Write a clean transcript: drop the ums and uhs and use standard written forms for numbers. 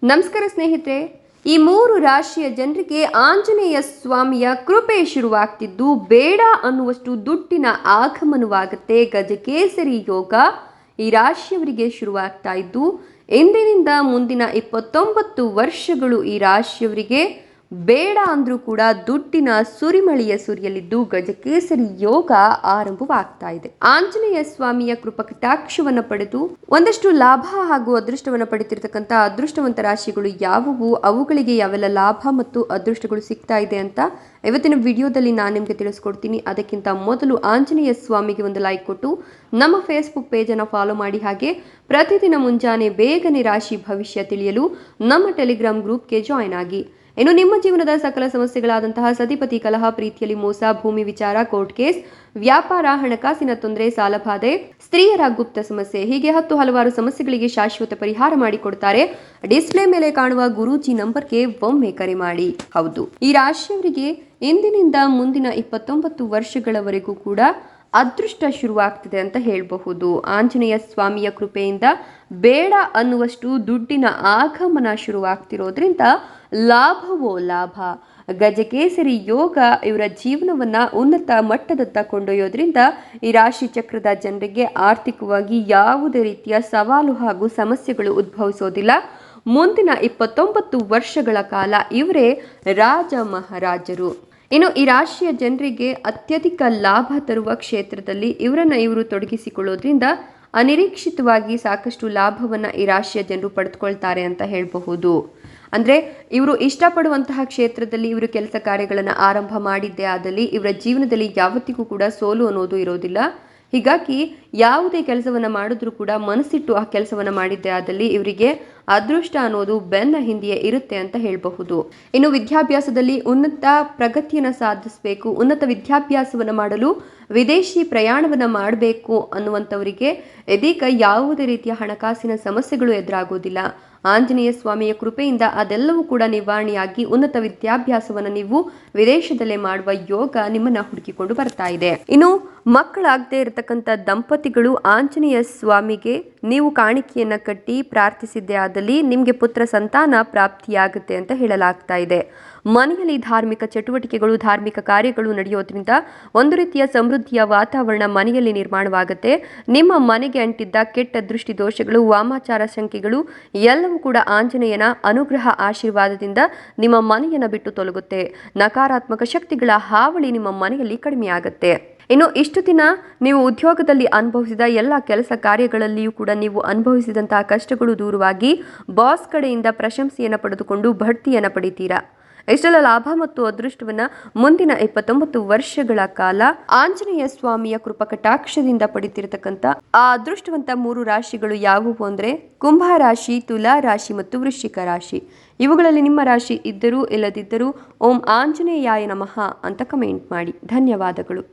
ನಮಸ್ಕಾರ ಸ್ನೇಹಿತರೆ, ಈ 3 ರಾಶಿಯ ಜನರಿಗೆ ಆಂಜನೇಯ ಸ್ವಾಮಿಯ ಕೃಪೆ ಶುರುವಾಗ್ತಿದ್ದು ಬೇಡ ಅನ್ನುವಷ್ಟು ದುಡ್ಡಿನ ಆಗಮನವಾಗುತ್ತೆ. ಗಜಕೇಸರಿ ಯೋಗ ಈ ರಾಶಿಯವರಿಗೆ ಶುರುವಾಗ್ತಾ ಇದ್ದು ಇಂದಿನಿಂದ ಮುಂದಿನ 29 ವರ್ಷಗಳು ಈ ರಾಶಿಯವರಿಗೆ ಬೇಡ ಅಂದ್ರೂ ಕೂಡ ದುಡ್ಡಿನ ಸುರಿಮಳೆಯ ಸುರಿಯಲಿದ್ದು ಗಜಕೇಸರಿ ಯೋಗ ಆರಂಭವಾಗ್ತಾ ಇದೆ. ಆಂಜನೇಯ ಸ್ವಾಮಿಯ ಕೃಪಕಟಾಕ್ಷವನ್ನು ಪಡೆದು ಒಂದಷ್ಟು ಲಾಭ ಹಾಗೂ ಅದೃಷ್ಟವನ್ನು ಪಡೆದಿರತಕ್ಕಂಥ ಅದೃಷ್ಟವಂತ ರಾಶಿಗಳು ಯಾವುವು, ಅವುಗಳಿಗೆ ಯಾವೆಲ್ಲ ಲಾಭ ಮತ್ತು ಅದೃಷ್ಟಗಳು ಸಿಗ್ತಾ ಇದೆ ಅಂತ ಇವತ್ತಿನ ವಿಡಿಯೋದಲ್ಲಿ ನಾನು ನಿಮಗೆ ತಿಳಿಸ್ಕೊಡ್ತೀನಿ. ಅದಕ್ಕಿಂತ ಮೊದಲು ಆಂಜನೇಯ ಸ್ವಾಮಿಗೆ ಒಂದು ಲೈಕ್ ಕೊಟ್ಟು ನಮ್ಮ ಫೇಸ್ಬುಕ್ ಪೇಜನ್ನು ಫಾಲೋ ಮಾಡಿ. ಹಾಗೆ ಪ್ರತಿದಿನ ಮುಂಜಾನೆ ಬೇಗನೆ ರಾಶಿ ಭವಿಷ್ಯ ತಿಳಿಯಲು ನಮ್ಮ ಟೆಲಿಗ್ರಾಮ್ ಗ್ರೂಪ್ಗೆ ಜಾಯ್ನ್ ಆಗಿ. ಇನ್ನು ನಿಮ್ಮ ಜೀವನದ ಸಕಲ ಸಮಸ್ಯೆಗಳಾದಂತಹ ಸತಿಪತಿ ಕಲಹ, ಪ್ರೀತಿಯಲ್ಲಿ ಮೋಸ, ಭೂಮಿ ವಿಚಾರ, ಕೋರ್ಟ್ ಕೇಸ್, ವ್ಯಾಪಾರ, ಹಣಕಾಸಿನ ತೊಂದರೆ, ಸಾಲಬಾಧೆ, ಸ್ತ್ರೀಯರ ಗುಪ್ತ ಸಮಸ್ಯೆ, ಹೀಗೆ 10 ಹಲವಾರು ಸಮಸ್ಯೆಗಳಿಗೆ ಶಾಶ್ವತ ಪರಿಹಾರ ಮಾಡಿಕೊಡ್ತಾರೆ. ಡಿಸ್ಪ್ಲೇ ಮೇಲೆ ಕಾಣುವ ಗುರೂಜಿ ನಂಬರ್ಗೆ ಒಮ್ಮೆ ಕರೆ ಮಾಡಿ. ಹೌದು, ಈ ರಾಶಿಯವರಿಗೆ ಇಂದಿನಿಂದ ಮುಂದಿನ 29 ವರ್ಷಗಳವರೆಗೂ ಕೂಡ ಅದೃಷ್ಟ ಶುರುವಾಗ್ತಿದೆ ಅಂತ ಹೇಳಬಹುದು. ಆಂಜನೇಯ ಸ್ವಾಮಿಯ ಕೃಪೆಯಿಂದ ಬೇಡ ಅನ್ನುವಷ್ಟು ದುಡ್ಡಿನ ಆಗಮನ ಶುರುವಾಗ್ತಿರೋದ್ರಿಂದ ಲಾಭವೋ ಲಾಭ. ಗಜಕೇಸರಿ ಯೋಗ ಇವರ ಜೀವನವನ್ನ ಉನ್ನತ ಮಟ್ಟದತ್ತ ಕೊಂಡೊಯ್ಯೋದ್ರಿಂದ ಈ ರಾಶಿ ಚಕ್ರದ ಜನರಿಗೆ ಆರ್ಥಿಕವಾಗಿ ಯಾವುದೇ ರೀತಿಯ ಸವಾಲು ಹಾಗೂ ಸಮಸ್ಯೆಗಳು ಉದ್ಭವಿಸೋದಿಲ್ಲ. ಮುಂದಿನ 29 ವರ್ಷಗಳ ಕಾಲ ಇವರೇ ರಾಜ ಮಹಾರಾಜರು. ಇನ್ನು ಈ ರಾಶಿಯ ಜನರಿಗೆ ಅತ್ಯಧಿಕ ಲಾಭ ತರುವ ಕ್ಷೇತ್ರದಲ್ಲಿ ಇವರು ತೊಡಗಿಸಿಕೊಳ್ಳೋದ್ರಿಂದ ಅನಿರೀಕ್ಷಿತವಾಗಿ ಸಾಕಷ್ಟು ಲಾಭವನ್ನು ಈ ರಾಶಿಯ ಜನರು ಪಡೆದುಕೊಳ್ತಾರೆ ಅಂತ ಹೇಳಬಹುದು. ಅಂದರೆ ಇವರು ಇಷ್ಟಪಡುವಂತಹ ಕ್ಷೇತ್ರದಲ್ಲಿ ಇವರು ಕೆಲಸ ಕಾರ್ಯಗಳನ್ನು ಆರಂಭ ಮಾಡಿದ್ದೇ ಆದಲ್ಲಿ ಇವರ ಜೀವನದಲ್ಲಿ ಯಾವತ್ತಿಗೂ ಕೂಡ ಸೋಲು ಅನ್ನೋದು ಇರೋದಿಲ್ಲ. ಹೀಗಾಗಿ ಯಾವುದೇ ಕೆಲಸವನ್ನು ಮಾಡಿದ್ರೂ ಕೂಡ ಮನಸ್ಸಿಟ್ಟು ಆ ಕೆಲಸವನ್ನು ಮಾಡಿದ್ದೇ ಆದಲ್ಲಿ ಇವರಿಗೆ ಅದೃಷ್ಟ ಅನ್ನೋದು ಬೆನ್ನ ಹಿಂದೆಯೇ ಇರುತ್ತೆ ಅಂತ ಹೇಳಬಹುದು. ಇನ್ನು ವಿದ್ಯಾಭ್ಯಾಸದಲ್ಲಿ ಉನ್ನತ ಪ್ರಗತಿಯನ್ನು ಸಾಧಿಸಬೇಕು, ಉನ್ನತ ವಿದ್ಯಾಭ್ಯಾಸವನ್ನು ಮಾಡಲು ವಿದೇಶಿ ಪ್ರಯಾಣವನ್ನು ಮಾಡಬೇಕು ಅನ್ನುವಂಥವರಿಗೆ ಇದೀಗ ಯಾವುದೇ ರೀತಿಯ ಹಣಕಾಸಿನ ಸಮಸ್ಯೆಗಳು ಎದುರಾಗೋದಿಲ್ಲ. ಆಂಜನೇಯ ಸ್ವಾಮಿಯ ಕೃಪೆಯಿಂದ ಅದೆಲ್ಲವೂ ಕೂಡ ನಿವಾರಣೆಯಾಗಿ ಉನ್ನತ ವಿದ್ಯಾಭ್ಯಾಸವನ್ನು ನೀವು ವಿದೇಶದಲ್ಲೇ ಮಾಡುವ ಯೋಗ ನಿಮ್ಮನ್ನ ಹುಡುಕಿಕೊಂಡು ಬರ್ತಾ ಇದೆ. ಇನ್ನು ಮಕ್ಕಳಾಗದೇ ಇರತಕ್ಕಂಥ ದಂಪತಿಗಳು ಆಂಜನೇಯ ಸ್ವಾಮಿಗೆ ನೀವು ಕಾಣಿಕೆಯನ್ನು ಕಟ್ಟಿ ಪ್ರಾರ್ಥಿಸಿದ್ದೇ ಆದಲ್ಲಿ ನಿಮಗೆ ಪುತ್ರ ಸಂತಾನ ಪ್ರಾಪ್ತಿಯಾಗುತ್ತೆ ಅಂತ ಹೇಳಲಾಗ್ತಾ ಇದೆ. ಮನೆಯಲ್ಲಿ ಧಾರ್ಮಿಕ ಚಟುವಟಿಕೆಗಳು, ಧಾರ್ಮಿಕ ಕಾರ್ಯಗಳು ನಡೆಯೋದ್ರಿಂದ ಒಂದು ರೀತಿಯ ಸಮೃದ್ಧಿಯ ವಾತಾವರಣ ಮನೆಯಲ್ಲಿ ನಿರ್ಮಾಣವಾಗುತ್ತೆ. ನಿಮ್ಮ ಮನೆಗೆ ಅಂಟಿದ್ದ ಕೆಟ್ಟ ದೃಷ್ಟಿ ದೋಷಗಳು, ವಾಮಾಚಾರ ಶಂಕೆಗಳು ಎಲ್ಲವೂ ಕೂಡ ಆಂಜನೇಯನ ಅನುಗ್ರಹ ಆಶೀರ್ವಾದದಿಂದ ನಿಮ್ಮ ಮನೆಯನ್ನು ಬಿಟ್ಟು ತೊಲಗುತ್ತೆ. ನಕಾರಾತ್ಮಕ ಶಕ್ತಿಗಳ ಹಾವಳಿ ನಿಮ್ಮ ಮನೆಯಲ್ಲಿ ಕಡಿಮೆಯಾಗುತ್ತೆ. ಇನ್ನು ಇಷ್ಟು ದಿನ ನೀವು ಉದ್ಯೋಗದಲ್ಲಿ ಅನುಭವಿಸಿದ ಎಲ್ಲ ಕೆಲಸ ಕಾರ್ಯಗಳಲ್ಲಿಯೂ ಕೂಡ ನೀವು ಅನುಭವಿಸಿದಂತಹ ಕಷ್ಟಗಳು ದೂರವಾಗಿ ಬಾಸ್ ಕಡೆಯಿಂದ ಪ್ರಶಂಸೆಯನ್ನು ಪಡೆದುಕೊಂಡು ಬಡ್ತಿಯನ್ನು ಪಡಿತೀರಾ. ಇಷ್ಟೆಲ್ಲ ಲಾಭ ಮತ್ತು ಅದೃಷ್ಟವನ್ನ ಮುಂದಿನ 29 ವರ್ಷಗಳ ಕಾಲ ಆಂಜನೇಯ ಸ್ವಾಮಿಯ ಕೃಪಕಟಾಕ್ಷದಿಂದ ಪಡಿತಿರತಕ್ಕಂಥ ಆ ಅದೃಷ್ಟವಂತ 3 ರಾಶಿಗಳು ಯಾವುವು ಅಂದ್ರೆ ಕುಂಭ ರಾಶಿ, ತುಲಾ ರಾಶಿ ಮತ್ತು ವೃಶ್ಚಿಕ ರಾಶಿ. ಇವುಗಳಲ್ಲಿ ನಿಮ್ಮ ರಾಶಿ ಇದ್ದರೂ ಇಲ್ಲದಿದ್ದರೂ ಓಂ ಆಂಜನೇಯಾಯ ನಮಃ ಅಂತ ಕಮೆಂಟ್ ಮಾಡಿ. ಧನ್ಯವಾದಗಳು.